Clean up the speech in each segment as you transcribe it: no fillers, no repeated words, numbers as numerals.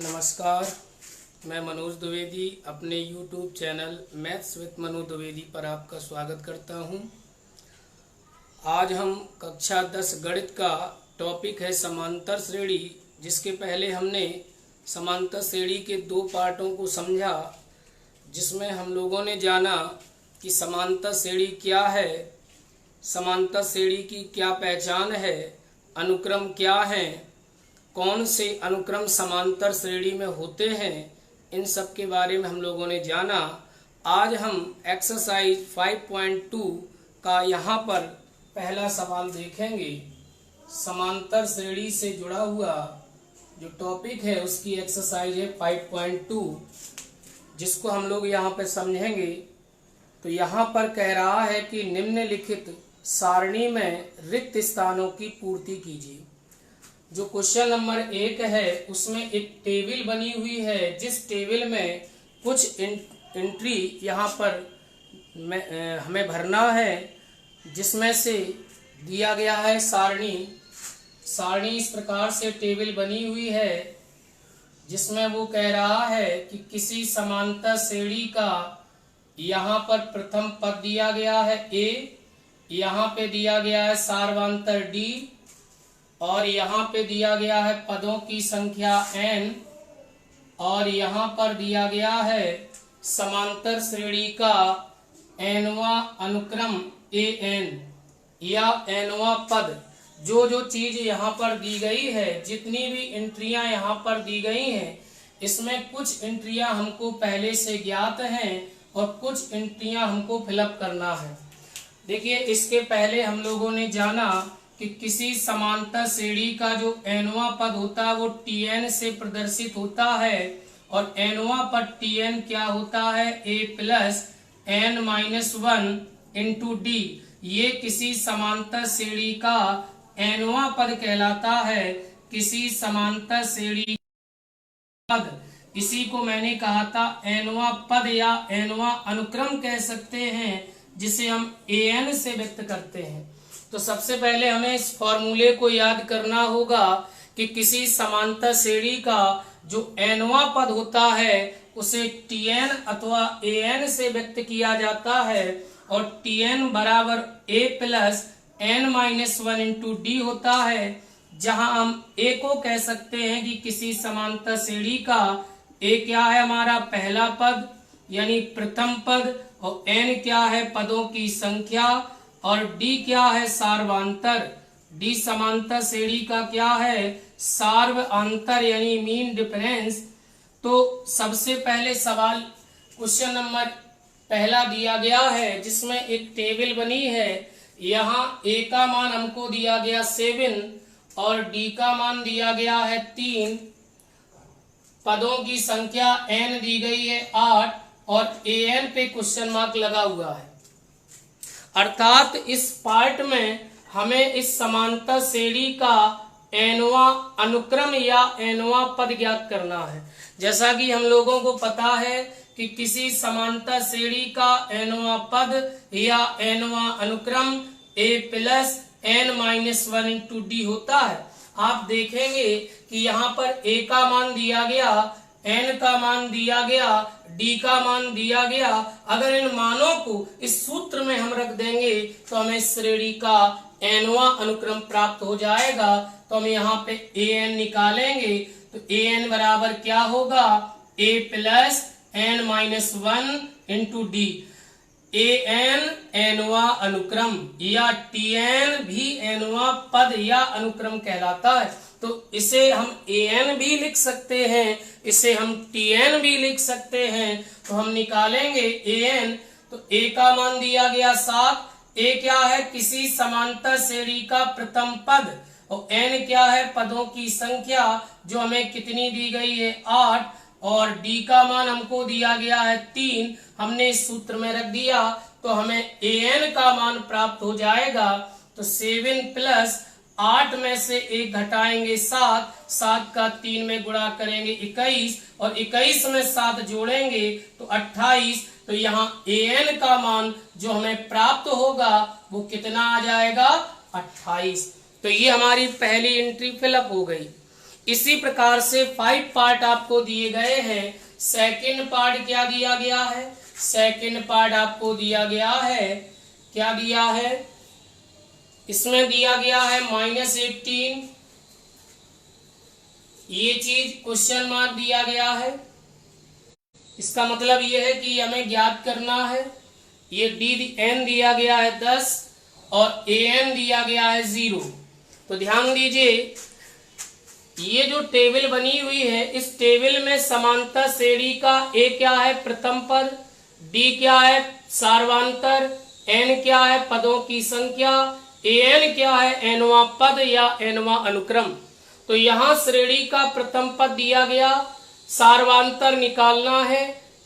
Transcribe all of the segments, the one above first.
नमस्कार, मैं मनोज द्विवेदी अपने YouTube channel maths with Manoj Dwivedi पर आपका स्वागत करता हूं। आज हम कक्षा 10 गणित का टॉपिक है समांतर श्रेणी, जिसके पहले हमने समांतर श्रेणी के दो पार्टों को समझा, जिसमें हम लोगों ने जाना कि समांतर श्रेणी क्या है, समांतर श्रेणी की क्या पहचान है, अनुक्रम क्या है, कौन से अनुक्रम समांतर श्रेणी में होते हैं, इन सब के बारे में हम लोगों ने जाना। आज हम एक्सरसाइज 5.2 का यहाँ पर पहला सवाल देखेंगे। समांतर श्रेणी से जुड़ा हुआ जो टॉपिक है उसकी एक्सरसाइज है 5.2, जिसको हम लोग यहाँ पर समझेंगे। तो यहाँ पर कह रहा है कि निम्नलिखित सारणी में रिक्त स्थानों की पूर्ति कीजिए। जो क्वेश्चन नंबर 1 है उसमें एक टेबल बनी हुई है, जिस टेबल में कुछ एंट्री यहाँ पर हमें भरना है, जिसमें से दिया गया है सारणी इस प्रकार से टेबल बनी हुई है, जिसमें वो कह रहा है कि किसी समांतर श्रेणी का यहाँ पर प्रथम पद दिया गया है A, यहाँ पे दिया गया है सार्वंतर D, और यहाँ पे दिया गया है पदों की संख्या n, और यहाँ पर दिया गया है समांतर श्रेणी का nवां अनुक्रम an या nवां पद। जो जो चीज यहाँ पर दी गई है, जितनी भी एंट्रियां यहाँ पर दी गई हैं, इसमें कुछ एंट्रियां हमको पहले से ज्ञात हैं और कुछ एंट्रियां हमको फिलअप करना है। देखिए, इसके पहले हम लोगों ने जाना कि किसी समांतर श्रेणी का जो nवां पद होता है वो Tn से प्रदर्शित होता है, और nवां पद Tn क्या होता है, a plus n-1 into D. ये किसी समांतर श्रेणी का nवां पद कहलाता है। किसी समांतर श्रेणी पद, इसी को मैंने कहा था nवां पद या nवां अनुक्रम कह सकते हैं, जिसे हम an से व्यक्त करते हैं। तो सबसे पहले हमें इस फॉर्मूले को याद करना होगा कि किसी समांतर श्रेणी का जो nवां पद होता है उसे Tn अथवा An से व्यक्त किया जाता है, और Tn बराबर a plus n-1 into D होता है, जहां हम a को कह सकते हैं कि किसी समांतर श्रेणी का a क्या है, हमारा पहला पद यानी प्रथम पद, और n क्या है, पदों की संख्या, और d क्या है, सार्वंतर। d समांतर श्रेणी का क्या है, सार्वंतर यानी मीन डिफरेंस। तो सबसे पहले सवाल क्वेश्चन नंबर पहला दिया गया है, जिसमें एक टेबल बनी है। यहाँ a का मान हमको दिया गया 7 और d का मान दिया गया है 3, पदों की संख्या n दी गई है 8, और an पे क्वेश्चन मार्क लगा हुआ है। अर्थात इस पार्ट में हमें इस समांतर श्रेणी का nवां अनुक्रम या nवां पद ज्ञात करना है। जैसा कि हम लोगों को पता है कि किसी समांतर श्रेणी का nवां पद या nवां अनुक्रम a plus n-1 into D होता है। आप देखेंगे कि यहाँ पर a का मान दिया गया, n का मान दिया गया, d का मान दिया गया। अगर इन मानों को इस सूत्र में हम रख देंगे तो हमें श्रेणी का nवां अनुक्रम प्राप्त हो जाएगा। तो हम यहाँ पे an निकालेंगे, तो an बराबर क्या होगा, a plus n-1 into D. an nवां अनुक्रम या Tn भी nवां पद या अनुक्रम कहलाता है। तो इसे हम an भी लिख सकते हैं, इसे हम Tn भी लिख सकते हैं। तो हम निकालेंगे an, तो a का मान दिया गया 7, a क्या है, किसी समांतर श्रेणी का प्रथम पद, और n क्या है, पदों की संख्या, जो हमें कितनी दी गई है 8, और d का मान हमको दिया गया है 3, हमने इस सूत्र में रख दिया, तो हमें an का मान प्राप्त हो जाएगा। तो 7 प्लस 8 में से 1 घटाएंगे 7, 7 का 3 में गुणा करेंगे 21, और 21 में 7 जोड़ेंगे तो 28। तो यहाँ an का मान जो हमें प्राप्त होगा वो कितना आ जाएगा, 28। तो ये हमारी पहली एंट्री फिलअप हो गई। इसी प्रकार से 5 पार्ट आपको दिए गए हैं। सेकंड पार्ट क्या दिया गया है? सेकंड पार्ट आपको दिया गया है, क्या दिया है? इसमें दिया गया है -18, ये चीज क्वेश्चन मार्क दिया गया है। इसका मतलब ये है कि हमें ज्ञात करना है। ये n दिया गया है 10 और an दिया गया है 0। तो ध्यान दीजिए, ये जो टेबल बनी हुई है, इस टेबल में समांतर श्रेणी का a क्या है? प्रथम पद, d क्या है? सार्वांतर, n क्या है? पदों की संख्या, an क्या है? nवां पद या nवां अनुक्रम। तो यहाँ श्रेणी का प्रथम पद दिया गया, सार्वांतर निकालना है,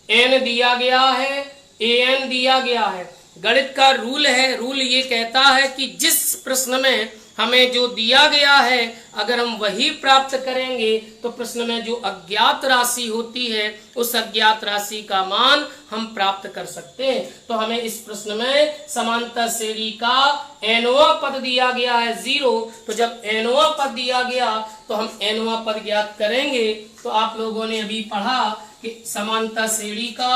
n दिया गया है, an दिया गया है। गणित का रूल है, रूल ये कहता है कि जिस प्रश्न में हमें जो दिया गया है अगर हम वही प्राप्त करेंगे तो प्रश्न में जो अज्ञात राशि होती है उस अज्ञात राशि का मान हम प्राप्त कर सकते हैं। तो हमें इस प्रश्न में समांतर श्रेणी का nवां पद दिया गया है 0। तो जब nवां पद दिया गया तो हम nवां पद ज्ञात करेंगे। तो आप लोगों ने अभी पढ़ा कि समांतर श्रेणी का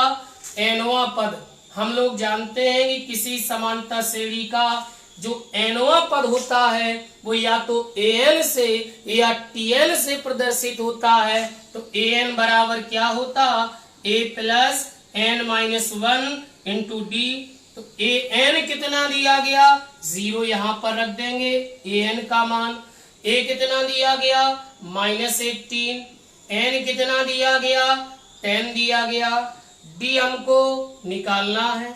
nवां पद, हम लोग जानते हैं कि किसी समांतर श्रेणी का जो nवां पद होता है वो या तो an से या tn से प्रदर्शित होता है। तो an बराबर क्या होता? a plus n minus 1 into D. तो an कितना दिया गया? 0 यहाँ पर रख देंगे an का मान। a कितना दिया गया? -18। n कितना दिया गया? 10 दिया गया। d हमको निकालना है।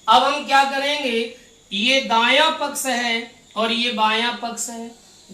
अब हम क्या करेंगे, ये दायां पक्ष है और ये बायां पक्ष है।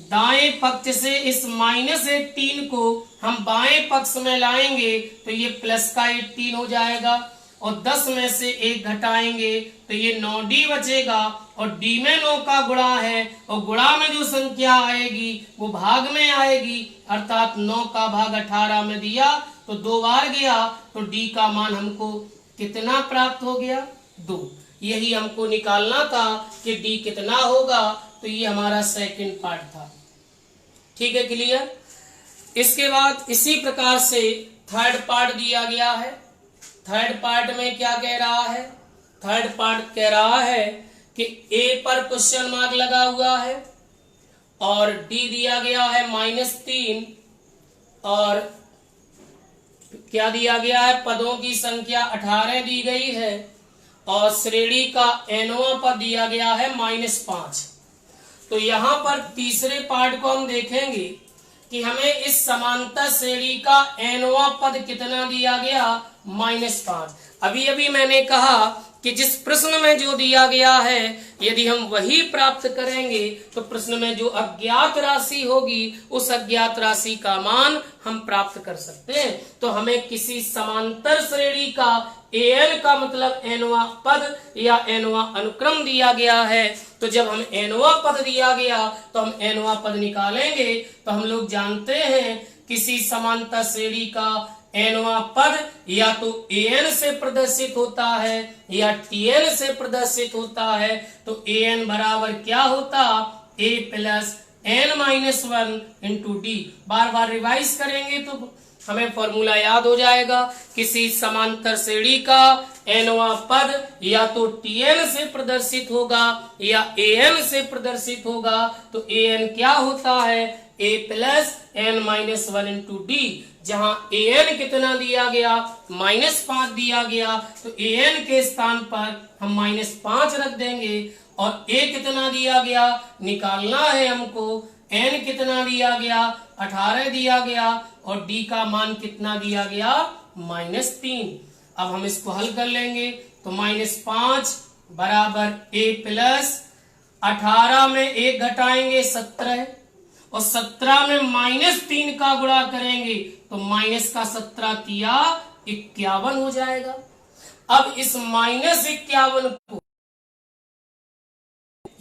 दाएं पक्ष से इस -18 को हम बाएं पक्ष में लाएंगे तो ये प्लस का 18 हो जाएगा और 10 में से 1 घटाएंगे तो ये 9d बचेगा और d में 9 का गुणा है और गुणा में जो संख्या आएगी वो भाग में आएगी, अर्थात 9 का भाग 18 में दिया तो 2 बार गया तो d का मान हमको कितना प्राप्त हो गया? 2। यही हमको निकालना था कि d कितना होगा। तो ये हमारा सेकंड पार्ट था। ठीक है, क्लियर? इसके बाद इसी प्रकार से थर्ड पार्ट दिया गया है। थर्ड पार्ट में क्या कह रहा है? थर्ड पार्ट कह रहा है कि a पर क्वेश्चन मार्क लगा हुआ है और d दिया गया है -3 और क्या दिया गया है? पदों की संख्या 18 दी गई है और श्रेणी का nवां पद दिया गया है -5। तो यहाँ पर तीसरे पार्ट को हम देखेंगे कि हमें इस समांतर श्रेणी का nवां पद कितना दिया गया? -5। अभी अभी मैंने कहा कि जिस प्रश्न में जो दिया गया है यदि हम वही प्राप्त करेंगे तो प्रश्न में जो अज्ञात राशि होगी उस अज्ञात राशि का मान हम प्राप्त कर सकते हैं। तो हमें किसी समांतर श्रेणी का an का मतलब nवां पद या nवां अनुक्रम दिया गया है। तो जब हम nवां पद दिया गया तो हम nवां पद निकालेंगे। तो हम लोग जानते हैं किसी समांतर श्रेणी का nवां पद या तो an से प्रदर्शित होता है या tn से प्रदर्शित होता है। तो an बराबर क्या होता? a plus n minus 1 into D. Bar bar revise करेंगे तो हमें फॉर्मूला याद हो जाएगा। किसी समांतर श्रेणी का nवां पद या तो tn से प्रदर्शित होगा या an से प्रदर्शित होगा। तो an क्या होता है? a plus n minus 1 into D. जहां an कितना दिया गया? -5 दिया गया तो an के स्थान पर हम -5 रख देंगे और a कितना दिया गया निकालना है हमको। n कितना दिया गया? 18 दिया गया और d का मान कितना दिया गया? -3। अब हम इसको हल कर लेंगे तो -5 बराबर a प्लस 18 में 1 घटाएंगे 17 और 17 में -3 का गुणा करेंगे तो माइनस का 17 तिया 51 हो जाएगा। अब इस -51 को,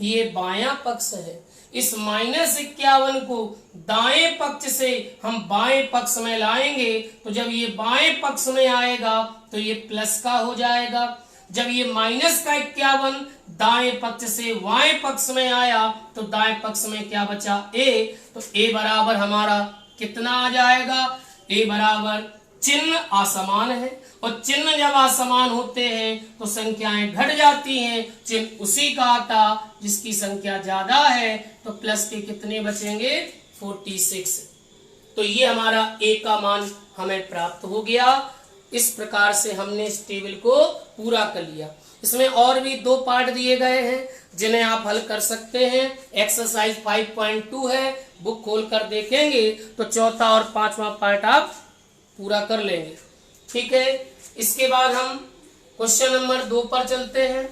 ये बायां पक्ष है, इस -51 को दाएं पक्ष से हम बाएं पक्ष में लाएंगे तो जब ये बाएं पक्ष में आएगा तो ये प्लस का हो जाएगा। जब ये माइनस का 51 दाएं पक्ष से बाएं पक्ष में आया तो दाएं पक्ष में क्या बचा? a। तो a बराबर हमारा कितना आ जाएगा, a बराबर चिन्ह असमान है और चिन्ह जब असमान होते हैं तो संख्याएं घट जाती हैं, चिन्ह उसी का आता जिसकी संख्या ज्यादा है, तो प्लस के कितने बचेंगे 46। तो ये हमारा a का मान हमें प्राप्त हो गया। इस प्रकार से हमने इस टेबल को पूरा कर लिया। इसमें और भी 2 पार्ट दिए गए हैं जिन्हें आप हल कर सकते हैं। एक्सरसाइज 5.2 है, बुक खोल कर देखेंगे तो चौथा और 5वां पार्ट आप पूरा कर लेंगे। ठीक है, इसके बाद हम क्वेश्चन नंबर 2 पर चलते हैं।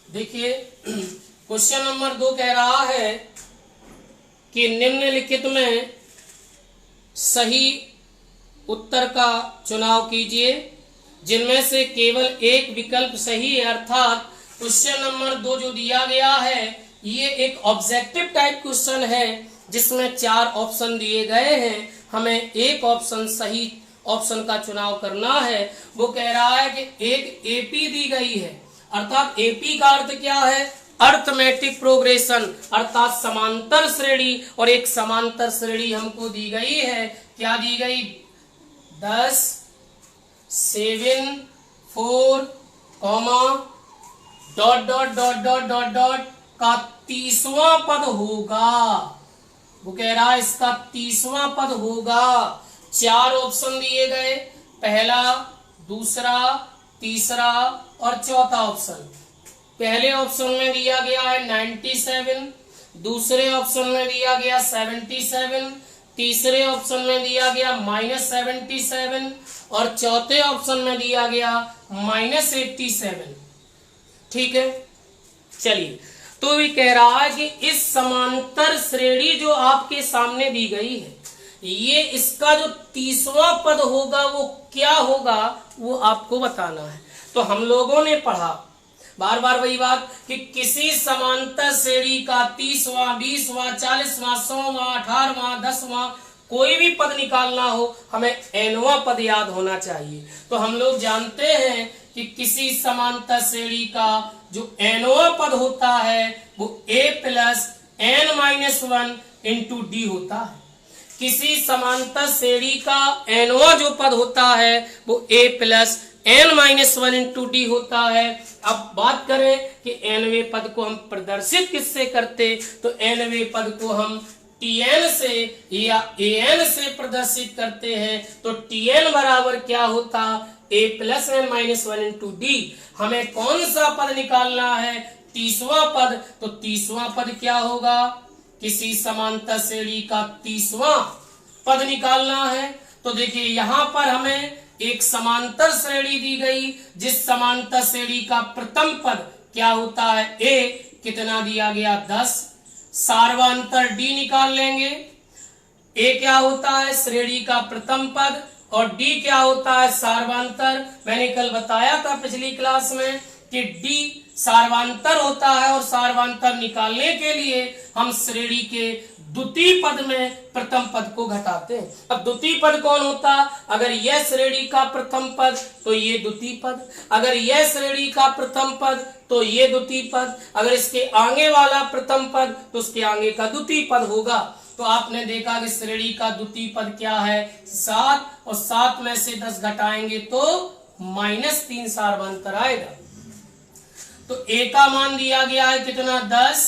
देखिए क्वेश्चन नंबर 2 कह रहा है कि निम्नलिखित में सही उत्तर का चुनाव कीजिए जिनमें से केवल एक विकल्प सही है। अर्थात क्वेश्चन नंबर 2 जो दिया गया है ये एक ऑब्जेक्टिव टाइप क्वेश्चन है जिसमें 4 ऑप्शन दिए गए हैं, हमें एक ऑप्शन सही ऑप्शन का चुनाव करना है। वो कह रहा है कि एक एपी दी गई है, अर्थात एपी का अर्थ क्या है, अर्थमेटिक प्रोग्रेशन, अर्थात समांतर श्रेणी, और एक समांतर श्रेणी हमको दी गई है। क्या दी गई, 10, 7, 4, dot dot dot dot dot dot का 30वां पद होगा। वो कह रहा है इसका 30वां पद होगा। 4 ऑप्शन दिए गए, पहला, दूसरा, तीसरा और चौथा ऑप्शन। पहले ऑप्शन में दिया गया है 97, दूसरे ऑप्शन में दिया गया 77, तीसरे ऑप्शन में दिया गया -77 और चौथे ऑप्शन में दिया गया -87। ठीक है, चलिए, तो ये कह रहा है कि इस समांतर श्रेणी जो आपके सामने दी गई है, ये इसका जो 30वां पद होगा वो क्या होगा, वो आपको बताना है। तो हम लोगों ने पढ़ा बार बार वही बात कि किसी समांतर श्रेणी का 30वां, 20वां, 40वां, 100वां, 18वां, 10वां कोई भी पद निकालना हो, हमें nवां पद याद होना चाहिए। तो हम लोग जानते हैं कि किसी समांतर श्रेणी का जो nवां पद होता है वो a plus n-1 into D होता है। किसी समांतर श्रेणी का nवां जो पद होता है वो a plus n-1 into D होता है। अब बात करें कि nवें पद को हम प्रदर्शित किससे करते, तो nवें पद को हम tn से या an से प्रदर्शित करते हैं। तो tn बराबर क्या होता, a plus n-1 into D. हमें कौन सा पद निकालना है, 30वां पद। तो 30वां पद क्या होगा, किसी समांतर श्रेणी का 30वां पद निकालना है। तो देखिए यहाँ पर हमें एक समांतर श्रेणी दी गई, जिस समांतर श्रेणी का प्रथम पद क्या होता है, a, कितना दिया गया 10, सार्वंतर डी निकाल लेंगे। a क्या होता है, श्रेणी का प्रथम पद, और d क्या होता है, सार्वंतर। मैंने कल बताया था पिछली क्लास में कि d सार्वंतर होता है और सार्वंतर निकालने के लिए हम श्रेणी के द्वितीय पद में प्रथम पद को घटाते हैं। अब द्वितीय पद कौन होता, अगर यह श्रेणी का प्रथम पद तो ये द्वितीय पद, अगर यह श्रेणी का प्रथम पद तो ये द्वितीय पद, अगर इसके आगे वाला प्रथम पद तो उसके आगे का द्वितीय पद होगा। तो आपने देखा कि श्रेणी का द्वितीय पद क्या है, 7, और 7 में से 10 घटाएंगे तो -3 सार्वंतर आएगा। तो a का मान दिया गया है कितना, 10,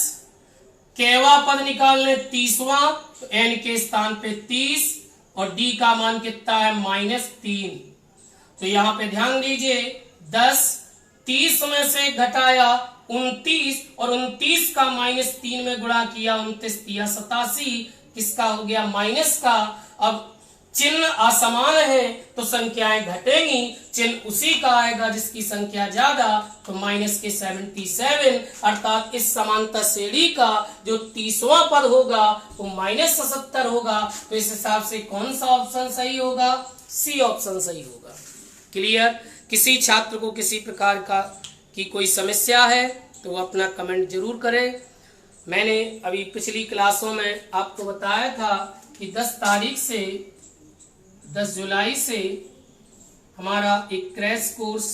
केवा पद निकालने 30वां, तो n के स्थान पे 30, और d का मान कितना है, -3। तो यहाँ पे ध्यान दीजिए, 10, 30 में से घटाया 29, और 29 का -3 में गुणा किया, 29 या 87, किसका हो गया, माइनस का। अब चिन्ह असमान है तो संख्याएं घटेंगी, चिन्ह उसी का आएगा जिसकी संख्या ज्यादा, तो माइनस के 77, अर्थात इस समांतर श्रेणी का जो 30वां पद होगा वो -77 होगा। तो इस हिसाब से कौन सा ऑप्शन सही होगा, सी ऑप्शन सही होगा। क्लियर। किसी छात्र को किसी प्रकार का की कोई समस्या है तो वो अपना कमेंट जरूर करें। मैंने अभी पिछली क्लासों में आपको बताया था कि 10 जुलाई से हमारा एक क्रैश कोर्स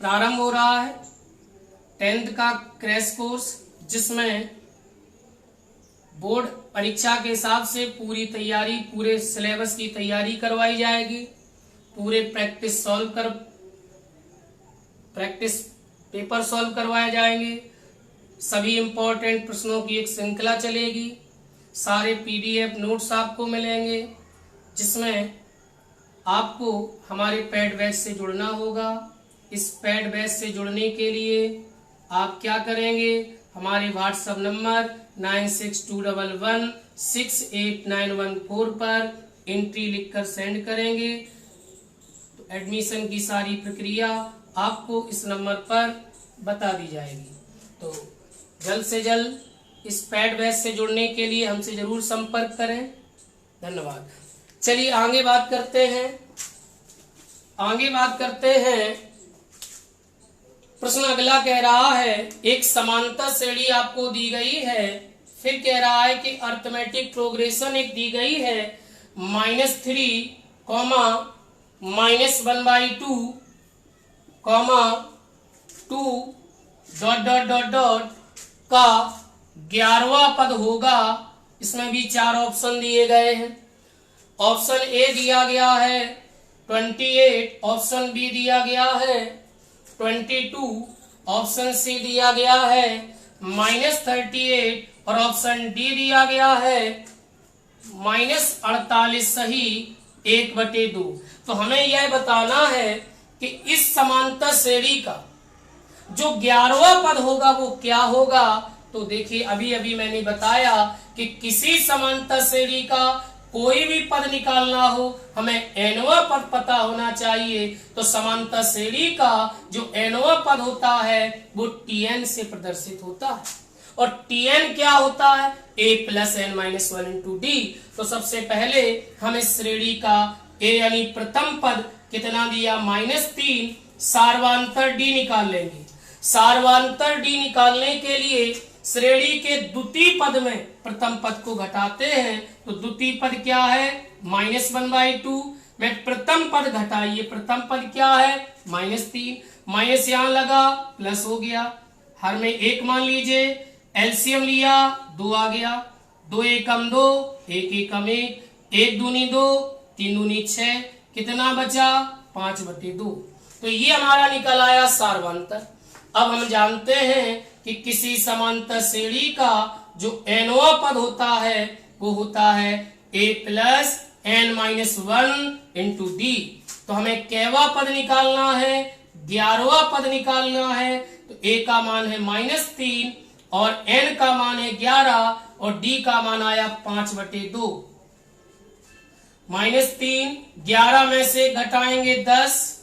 प्रारंभ हो रहा है। 10th का क्रैश कोर्स, जिसमें बोर्ड परीक्षा के हिसाब से पूरी तैयारी, पूरे सिलेबस की तैयारी करवाई जाएगी। पूरे प्रैक्टिस पेपर सॉल्व करवाए जाएंगे। सभी इंपॉर्टेंट प्रश्नों की एक श्रृंखला चलेगी। सारे पीडीएफ नोट्स आपको मिलेंगे, जिसमें आपको हमारे पेड बैच से जुड़ना होगा। इस पेड बैच से जुड़ने के लिए आप क्या करेंगे, हमारे व्हाट्सएप नंबर 9621168914 पर एंट्री लिखकर सेंड करेंगे। तो एडमिशन की सारी प्रक्रिया आपको इस नंबर पर बता दी जाएगी। तो जल्द से जल्द इस पेड बैच से जुड़ने के लिए हमसे जरूर संपर्क करें। धन्यवाद। चलिए आगे बात करते हैं। प्रश्न अगला कह रहा है, एक समांतर श्रेणी आपको दी गई है। फिर कह रहा है कि अर्थमेटिक प्रोग्रेशन एक दी गई है, -3, -1/2, -2 ... का 11वां पद होगा। इसमें भी 4 ऑप्शन दिए गए हैं। ऑप्शन ए दिया गया है 28, ऑप्शन बी दिया गया है 22, ऑप्शन सी दिया गया है -38 और ऑप्शन डी दिया गया है -48 सही 1/2। तो हमें यह बताना है कि इस समांतर श्रेणी का जो 11वां पद होगा वो क्या होगा। तो देखिए, अभी अभी मैंने बताया कि किसी समांतर श्रेणी का कोई भी पद निकालना हो, हमें nवां पद पता होना चाहिए। तो समांतर श्रेणी का जो nवां पद होता है वो Tn से प्रदर्शित होता है। और Tn क्या होता है, a + n-1 × d। तो सबसे पहले हम इस श्रेणी का a यानी प्रथम पद कितना दिया, -3, सार्वंतर d निकाल लेंगे। सार्वंतर d निकालने के लिए श्रेणी के द्वितीय पद में प्रथम पद को घटाते हैं। तो द्वितीय पद क्या है, -1/2 में प्रथम पद घटाइए। प्रथम पद क्या है, -3, माइनस यहाँ लगा, प्लस हो गया। हर में 1 मान लीजिए, एलसीएम लिया 2 आ गया। 2 एकम 2, 1 एकम 1, 1 दूनी 2, 3 दूनी 6, कितना बचा, 5/2। तो ये हमारा निकल आया सार्वंतर। अब हम जानते हैं कि किसी समांतर श्रेणी का जो nवां पद होता है वो होता है a + n-1 × d। तो हमें कैवा पद निकालना है, 11वां पद निकालना है। तो a का मान है -3 और n का मान है 11 और d का मान आया 5/2। -3, 11 में से घटाएंगे 10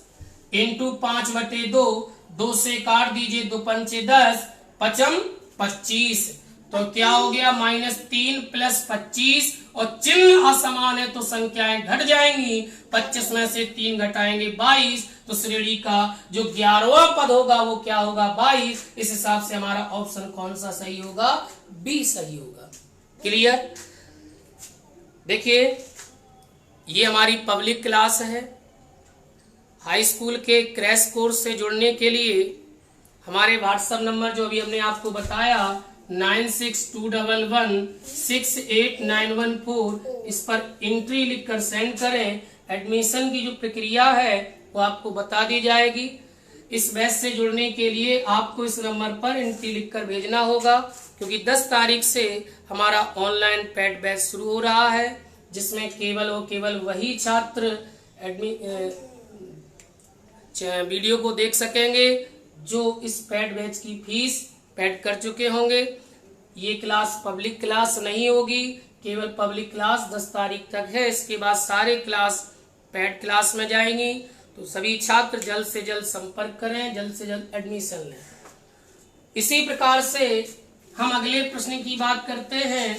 × 5/2, 2 से काट दीजिए, 2 पंचे 10, 5 25। तो क्या हो गया, -3 + 25 और चिन्ह असमान है तो संख्याएं घट जाएंगी। 25 में से 3 घटाएंगे 22। तो श्रेणी का जो 11वां पद होगा वो क्या होगा, 22। इस हिसाब से हमारा ऑप्शन कौन सा सही होगा, बी सही होगा। क्लियर। देखिए, ये हमारी पब्लिक क्लास है। हाई स्कूल के क्रैश कोर्स से जुड़ने के लिए हमारे व्हाट्सएप नंबर जो अभी हमने आपको बताया 9621168914, इस पर एंट्री लिखकर सेंड करें। एडमिशन की जो प्रक्रिया है वो आपको बता दी जाएगी। इस बैच से जुड़ने के लिए आपको इस नंबर पर एंट्री लिखकर भेजना होगा, क्योंकि 10 तारीख से हमारा ऑनलाइन पेड बैच शुरू हो रहा है, जिसमें केवल और केवल वही छात्र वीडियो को देख सकेंगे जो इस पेड बैच की फीस पेड कर चुके होंगे। ये क्लास पब्लिक क्लास नहीं होगी, केवल पब्लिक क्लास 10 तारीख तक है। इसके बाद सारे क्लास पेड क्लास में जाएंगी। तो सभी छात्र जल्द से जल्द संपर्क करें, जल्द से जल्द एडमिशन लें। इसी प्रकार से हम अगले प्रश्न की बात करते हैं।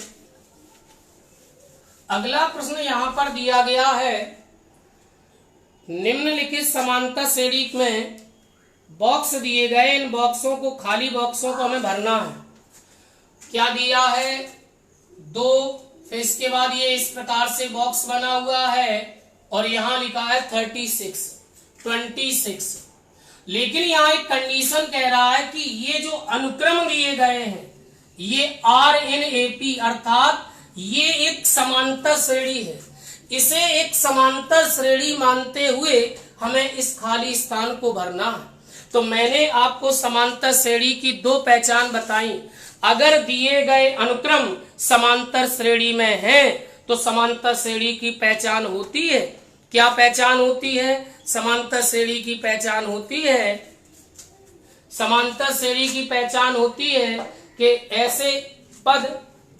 अगला प्रश्न यहाँ पर दिया गया है, निम्नलिखित समांतर श्रेणी में बॉक्स दिए गए, इन बॉक्सों को, खाली बॉक्सों को हमें भरना है। क्या दिया है, 2, फिर इसके बाद ये इस प्रकार से बॉक्स बना हुआ है और यहां लिखा है 26। लेकिन यहाँ एक कंडीशन कह रहा है कि ये जो अनुक्रम दिए गए हैं ये RNAP अर्थात ये एक समांतर श्रेणी है, इसे एक समांतर श्रेणी मानते हुए हमें इस खाली स्थान को भरना है। तो मैंने आपको समांतर श्रेणी की दो पहचान बताई। अगर दिए गए अनुक्रम समांतर श्रेणी में है तो समांतर श्रेणी की पहचान होती है। क्या पहचान होती है? समांतर श्रेणी की पहचान होती है, समांतर श्रेणी की पहचान होती है कि ऐसे पद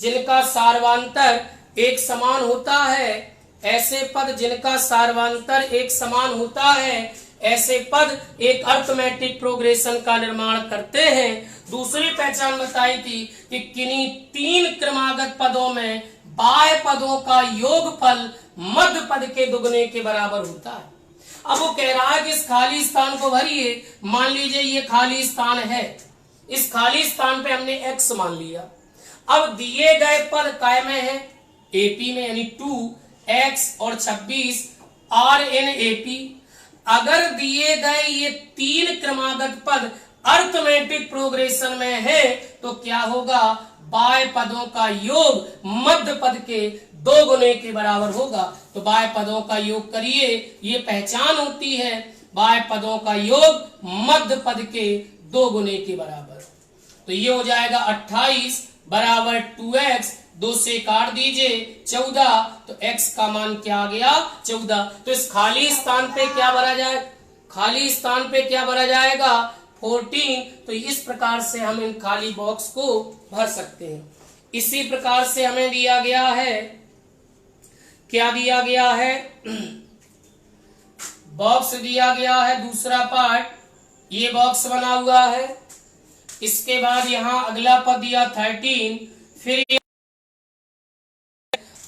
जिनका सार्वधातुक एक समान होता है, ऐसे पद जिनका सार्वधातुक एक समान होता है, ऐसे पद एक अरिथमेटिक प्रोग्रेशन का निर्माण करते हैं। दूसरी पहचान बताई थी कि किन्हीं तीन क्रमागत पदों में बाह्य पदों का योगफल मध्य पद के दुगने के बराबर होता है। अब वो कह रहा है कि इस खाली स्थान को भरिए। मान लीजिए ये खाली स्थान है, इस खाली स्थान पे हमने x मान लिया। अब दिए गए पद काय में है? AP में, यानी 2x और 26 RNAP। अगर दिए गए ये तीन क्रमागत पद अरिथमेटिक प्रोग्रेशन में है तो क्या होगा? बाह्य पदों का योग मध्य पद के 2 गुने के बराबर होगा। तो बाह्य पदों का योग करिए, ये पहचान होती है बाह्य पदों का योग मध्य पद के 2 गुने के बराबर। तो ये हो जाएगा 28 बराबर 2x, 2 से काट दीजिए 14, तो x का मान क्या आ गया? 14। तो इस खाली स्थान पे क्या भरा जाए? खाली स्थान पे क्या भरा जाएगा? 14। तो इस प्रकार से हम इन खाली बॉक्स को भर सकते हैं। इसी प्रकार से हमें दिया गया है, क्या दिया गया है? बॉक्स दिया गया है दूसरा पार्ट, ये बॉक्स बना हुआ है। इसके बाद यहाँ अगला पद दिया 13, फिर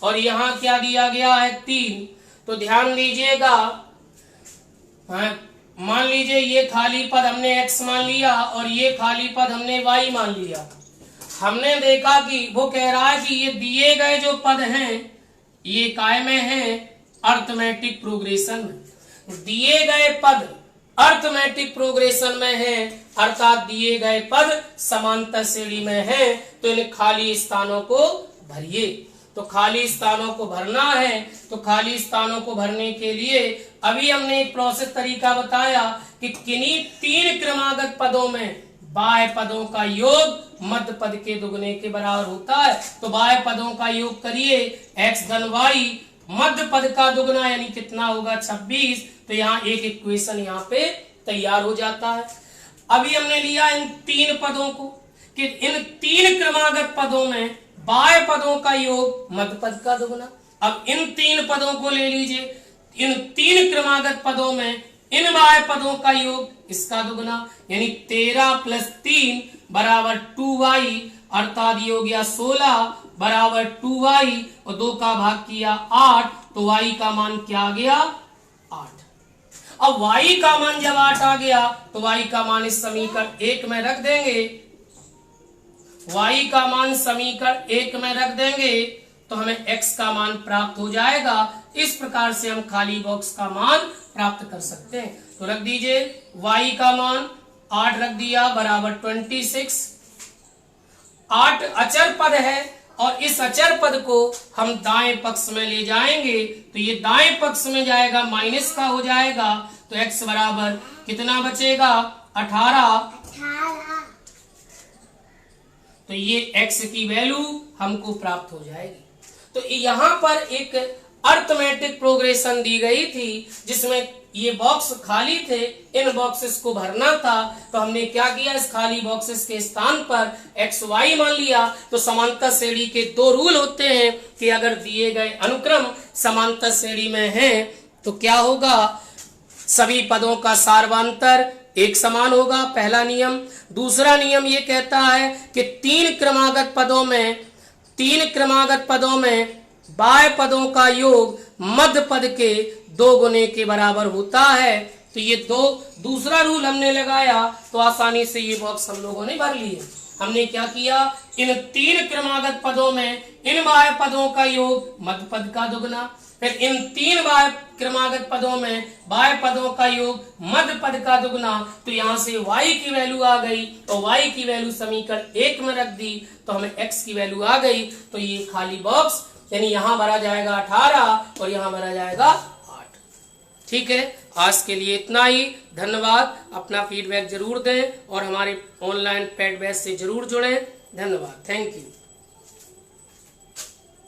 और यहाँ क्या दिया गया है? 3। तो ध्यान दीजिएगा, मान लीजिए ये खाली पद हमने x मान लिया और ये खाली पद हमने y मान लिया। हमने देखा कि वो कह रहा है कि ये दिए गए जो पद हैं ये काय में है? अरिथमेटिक प्रोग्रेशन में। दिए गए पद अरिथमेटिक प्रोग्रेशन में है अर्थात दिए गए पद समांतर श्रेणी में है, तो इन खाली स्थानों को भरिए। तो खाली स्थानों को भरना है, तो खाली स्थानों को भरने के लिए अभी हमने एक प्रोसेस तरीका बताया कि किन्हीं तीन क्रमागत पदों में बाह्य पदों का योग मध्य पद के दुगने के बराबर होता है। तो बाह्य पदों का योग करिए, x धन y मध्य पद का दुगना यानी कितना होगा? 26। तो यहाँ एक इक्वेशन यहाँ पे तैयार हो जाता है। अभी हमने लिया इन तीन पदों को कि इन तीन क्रमागत पदों में बाह्य पदों का योग मध्य पद का दुगना। अब इन तीन पदों को ले लीजिए, इन तीन क्रमागत पदों में इन बाह्य पदों का योग इसका दुगना, यानी 13 + 3 बराबर 2y, अर्थात ये हो गया 16 बराबर 2y और 2 का भाग किया 8, तो y का मान क्या आ गया? 8। अब y का मान जब 8 आ गया तो y का मान इस समीकरण 1 में रख देंगे, y का मान समीकरण 1 में रख देंगे तो हमें x का मान प्राप्त हो जाएगा। इस प्रकार से हम खाली बॉक्स का मान प्राप्त कर सकते हैं। तो रख दीजिए y का मान 8 रख दिया बराबर 26। 8 अचर पद है और इस अचर पद को हम दाएं पक्ष में ले जाएंगे तो ये दाएं पक्ष में जाएगा, माइनस का हो जाएगा, तो x बराबर कितना बचेगा? 18। तो ये x की वैल्यू हमको प्राप्त हो जाएगी। तो यहाँ पर एक अरिथमेटिक प्रोग्रेशन दी गई थी जिसमें ये बॉक्स खाली थे, इन बॉक्सेस को भरना था। तो हमने क्या किया, इस खाली बॉक्सेस के स्थान पर x y मान लिया। तो समांतर श्रेणी के दो रूल होते हैं कि अगर दिए गए अनुक्रम समांतर श्रेणी में है तो क्या होगा? सभी पदों का सार्वधातुक एक समान होगा, पहला नियम। दूसरा नियम ये कहता है कि तीन क्रमागत पदों में बाह्य पदों का योग मध्य पद के 2 गुने के बराबर होता है। तो ये दूसरा रूल हमने लगाया तो आसानी से ये बॉक्स हम लोगों ने भर लिए। हमने क्या किया, इन तीन क्रमागत पदों में इन बाह्य पदों का योग मध्य पद का दुगना, फिर इन तीन बाह्य क्रमागत पदों में बाह्य पदों का योग मध्य पद का दुगना, तो यहाँ से y की वैल्यू आ गई और y की वैल्यू समीकरण 1 में रख दी तो हमें x की वैल्यू आ गई। तो ये खाली बॉक्स यानी यहाँ भरा जाएगा 18 और यहाँ भरा जाएगा 8। ठीक है, आज के लिए इतना ही। धन्यवाद। अपना फीडबैक जरूर दें और हमारे ऑनलाइन पेड बैच से जरूर जुड़ें। धन्यवाद। Thank you.